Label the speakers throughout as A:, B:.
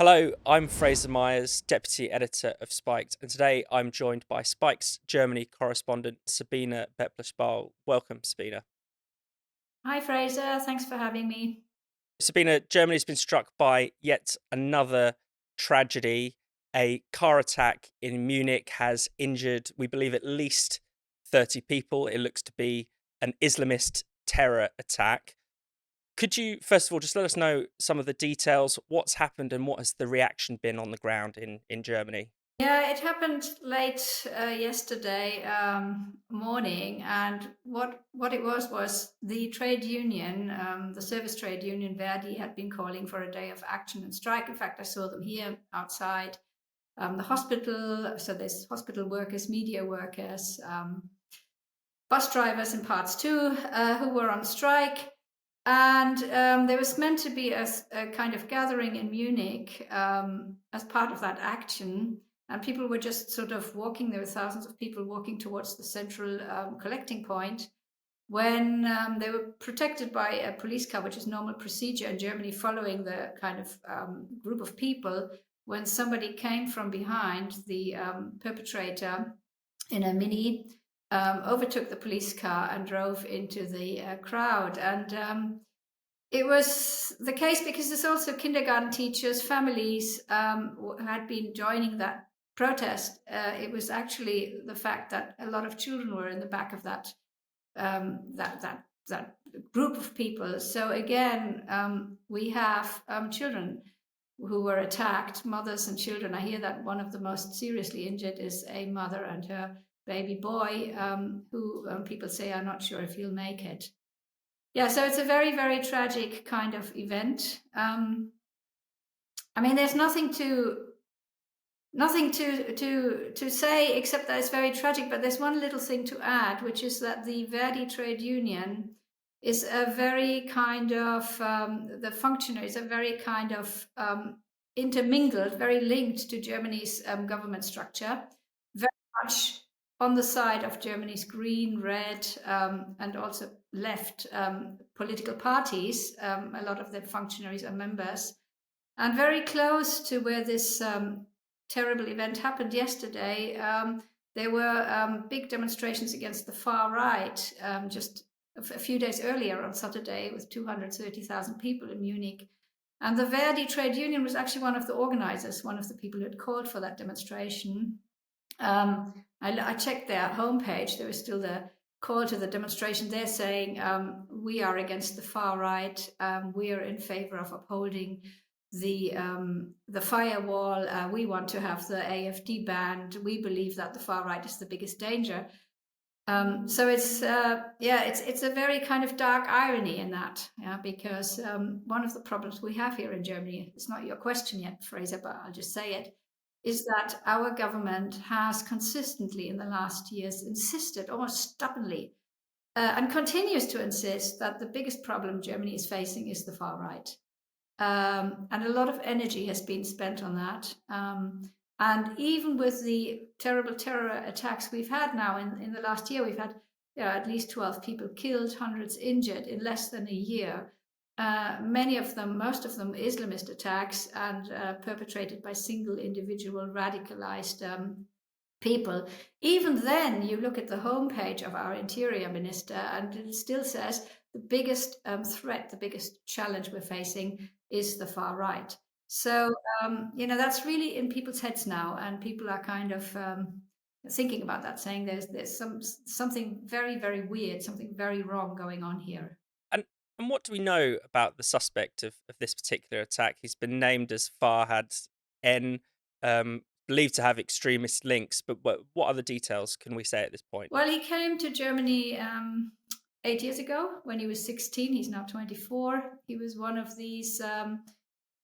A: Hello, I'm Fraser Myers, Deputy Editor of Spiked, and today I'm joined by Spike's Germany correspondent Sabine Beppler-Spahl. Welcome, Sabine.
B: Hi, Fraser. Thanks for having me.
A: Sabine, Germany's been struck by yet another tragedy. A car attack in Munich has injured, we believe, at least 30 people. It looks to be an Islamist terror attack. Could you, first of all, just let us know some of the details, what's happened and what has the reaction been on the ground in Germany?
B: Yeah, it happened late yesterday morning, and what it was the trade union, the service trade union Verdi, had been calling for a day of action and strike. In fact, I saw them here outside the hospital. So there's hospital workers, media workers, bus drivers in parts too, who were on strike. And there was meant to be a kind of gathering in Munich as part of that action. And people were just sort of walking. There were thousands of people walking towards the central collecting point when they were protected by a police car, which is normal procedure in Germany, following the kind of group of people. When somebody came from behind, the perpetrator in a mini overtook the police car and drove into the crowd. And it was the case because there's also kindergarten teachers, families who had been joining that protest. It was actually the fact that a lot of children were in the back of that group of people. So again, we have children who were attacked, mothers and children. I hear that one of the most seriously injured is a mother and her baby boy, who people say are not sure if he'll make it. Yeah, so it's a very, very tragic kind of event. I mean, there's nothing to say except that it's very tragic. But there's one little thing to add, which is that the Verdi trade union is a very kind of the functionaries are very kind of intermingled, very linked to Germany's government structure, very much on the side of Germany's green, red, and also left political parties. A lot of the functionaries are members, and very close to where this terrible event happened yesterday. There were big demonstrations against the far right just a few days earlier on Saturday with 230,000 people in Munich. And the Verdi trade union was actually one of the organizers, one of the people who had called for that demonstration. I checked their homepage. There was still the call to the demonstration. They're saying, we are against the far right. We are in favor of upholding the firewall. We want to have the AfD banned. We believe that the far right is the biggest danger. So it's it's a very kind of dark irony in that, because one of the problems we have here in Germany, it's not your question yet, Fraser, but I'll just say it, is that our government has consistently in the last years insisted, almost stubbornly, and continues to insist that the biggest problem Germany is facing is the far right. And a lot of energy has been spent on that. And even with the terrible terror attacks we've had now in the last year, we've had at least 12 people killed, hundreds injured in less than a year. Many of them, most of them, Islamist attacks and perpetrated by single individual radicalized people. Even then, you look at the homepage of our interior minister, and it still says the biggest threat, the biggest challenge we're facing is the far right. So, that's really in people's heads now, and people are kind of thinking about that, saying there's something very, very weird, something very wrong going on here.
A: And what do we know about the suspect of this particular attack? He's been named as Farhad N, believed to have extremist links, but what other details can we say at this point?
B: Well, he came to Germany 8 years ago when he was 16. He's now 24. He was one of these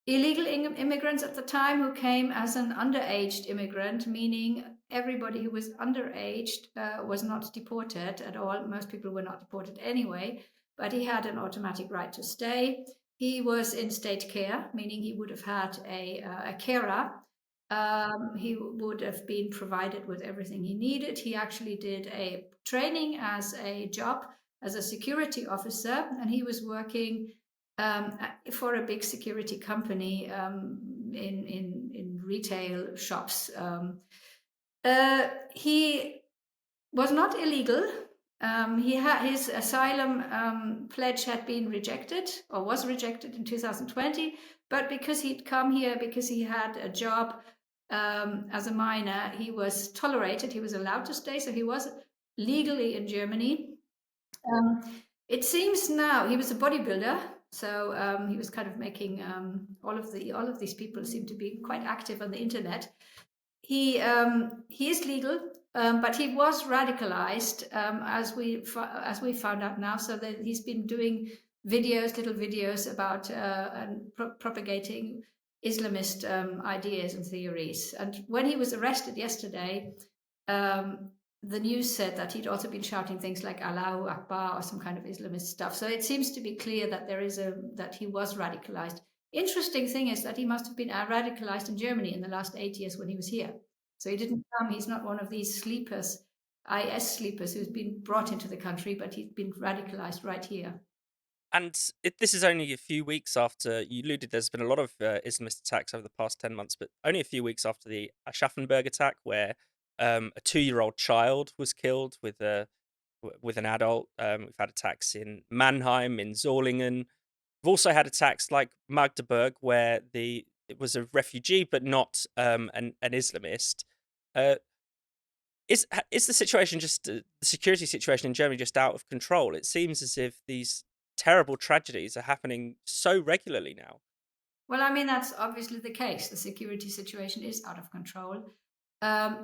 B: illegal immigrants at the time who came as an underaged immigrant, meaning everybody who was underaged was not deported at all. Most people were not deported anyway, but he had an automatic right to stay. He was in state care, meaning he would have had a carer. He would have been provided with everything he needed. He actually did a training as a job as a security officer, and he was working for a big security company, in retail shops. He was not illegal. He had his asylum pledge had been rejected, or was rejected in 2020. But because he'd come here, because he had a job as a minor, he was tolerated. He was allowed to stay, so he was legally in Germany. It seems now he was a bodybuilder, so he was kind of making all of these people seem to be quite active on the internet. He is legal, but he was radicalized as we found out now. So that he's been doing little videos about and propagating Islamist ideas and theories. And when he was arrested yesterday, the news said that he'd also been shouting things like Allahu Akbar or some kind of Islamist stuff. So it seems to be clear that that he was radicalized. Interesting thing is that he must have been radicalized in Germany in the last 8 years when he was here. So he didn't come, he's not one of these sleepers, IS sleepers who's been brought into the country, but he's been radicalized right here.
A: And this is only a few weeks after you alluded. There's been a lot of Islamist attacks over the past 10 months, but only a few weeks after the Aschaffenburg attack, where a 2-year-old child was killed with an adult. We've had attacks in Mannheim, in Solingen. We've also had attacks like Magdeburg, where it was a refugee, but not an Islamist. Uh, is the situation the security situation in Germany just out of control? It seems as if these terrible tragedies are happening so regularly now.
B: Well, I mean, that's obviously the case. The security situation is out of control.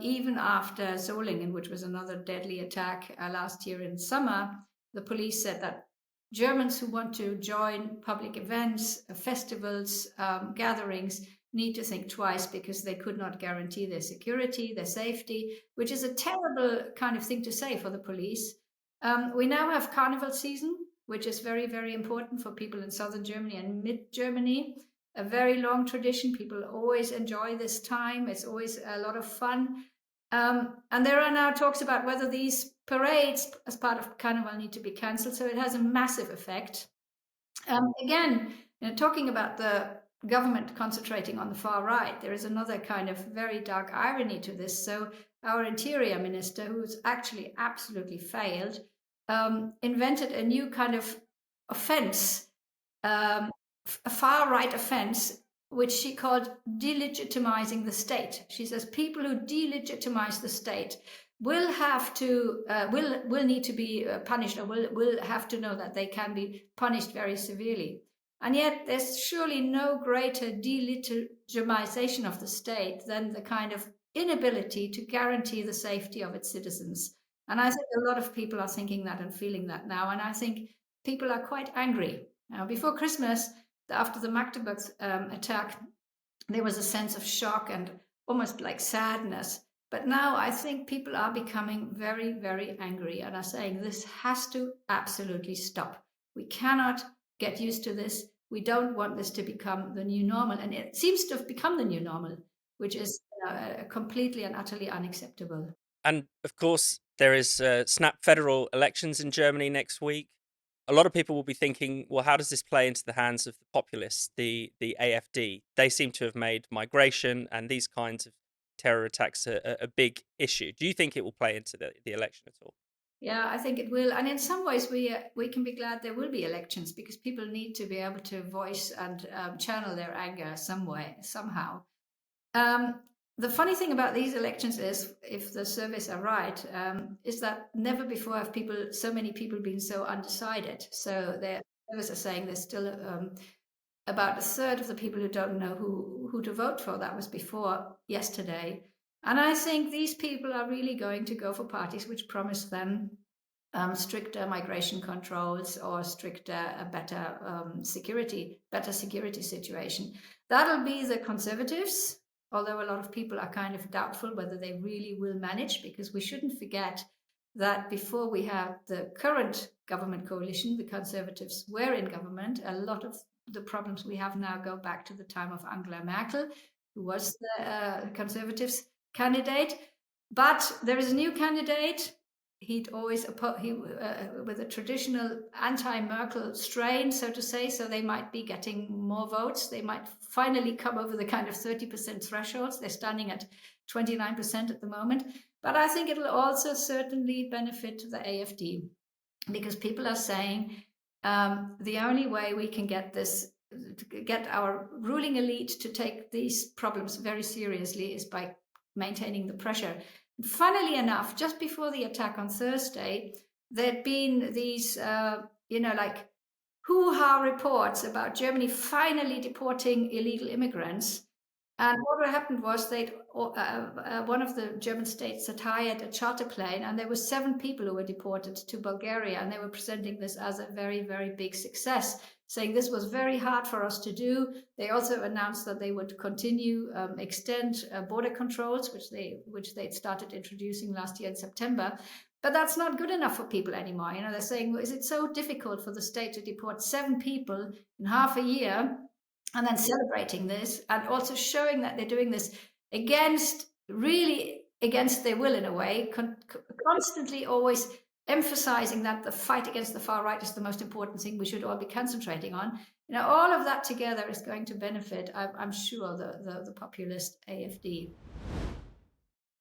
B: Even after Solingen, which was another deadly attack last year in summer, the police said that Germans who want to join public events, festivals, gatherings need to think twice because they could not guarantee their security, their safety, which is a terrible kind of thing to say for the police. We now have carnival season, which is very, very important for people in southern Germany and mid Germany. A very long tradition. People always enjoy this time. It's always a lot of fun. And there are now talks about whether these parades as part of Carnival need to be cancelled. So it has a massive effect. Again, talking about the government concentrating on the far right, there is another kind of very dark irony to this. So our interior minister, who's actually absolutely failed, invented a new kind of offense, a far right offense, which she called delegitimizing the state. She says people who delegitimize the state will have to will need to be punished, or will have to know that they can be punished very severely. And yet there's surely no greater delegitimization of the state than the kind of inability to guarantee the safety of its citizens. And I think a lot of people are thinking that and feeling that now. And I think people are quite angry. Now, before Christmas, after the Magdeburg attack, there was a sense of shock and almost like sadness. But now I think people are becoming very, very angry and are saying this has to absolutely stop. We cannot get used to this. We don't want this to become the new normal. And it seems to have become the new normal, which is completely and utterly unacceptable.
A: And of course, there is snap federal elections in Germany next week. A lot of people will be thinking, well, how does this play into the hands of the populists, the AfD? They seem to have made migration and these kinds of terror attacks a big issue. Do you think it will play into the election at all?
B: Yeah, I think it will. And in some ways, we can be glad there will be elections because people need to be able to voice and channel their anger some way, somehow. The funny thing about these elections is, if the surveys are right, is that never before have so many people been so undecided. So the surveys are saying there's still about a third of the people who don't know who to vote for. That was before yesterday. And I think these people are really going to go for parties which promise them stricter migration controls or a better security situation. That'll be the Conservatives, although a lot of people are kind of doubtful whether they really will manage, because we shouldn't forget that before we have the current government coalition, the Conservatives were in government. A lot of the problems we have now go back to the time of Angela Merkel, who was the Conservatives candidate. But there is a new candidate. he'd always with a traditional anti-Merkel strain, so to say. So they might be getting more votes. They might finally come over the kind of 30% thresholds. They're standing at 29% at the moment. But I think it'll also certainly benefit the AfD, because people are saying the only way we can get our ruling elite to take these problems very seriously is by maintaining the pressure. Funnily enough, just before the attack on Thursday, there'd been these, like hoo-ha reports about Germany finally deporting illegal immigrants. And what happened was one of the German states had hired a charter plane, and there were 7 people who were deported to Bulgaria, and they were presenting this as a very, very big success, saying this was very hard for us to do. They also announced that they would continue extend border controls, which they'd started introducing last year in September. But that's not good enough for people anymore. They're saying, well, is it so difficult for the state to deport 7 people in half a year? And then celebrating this, and also showing that they're doing this really against their will in a way, constantly always emphasizing that the fight against the far right is the most important thing we should all be concentrating on. All of that together is going to benefit, I'm sure, the populist AfD.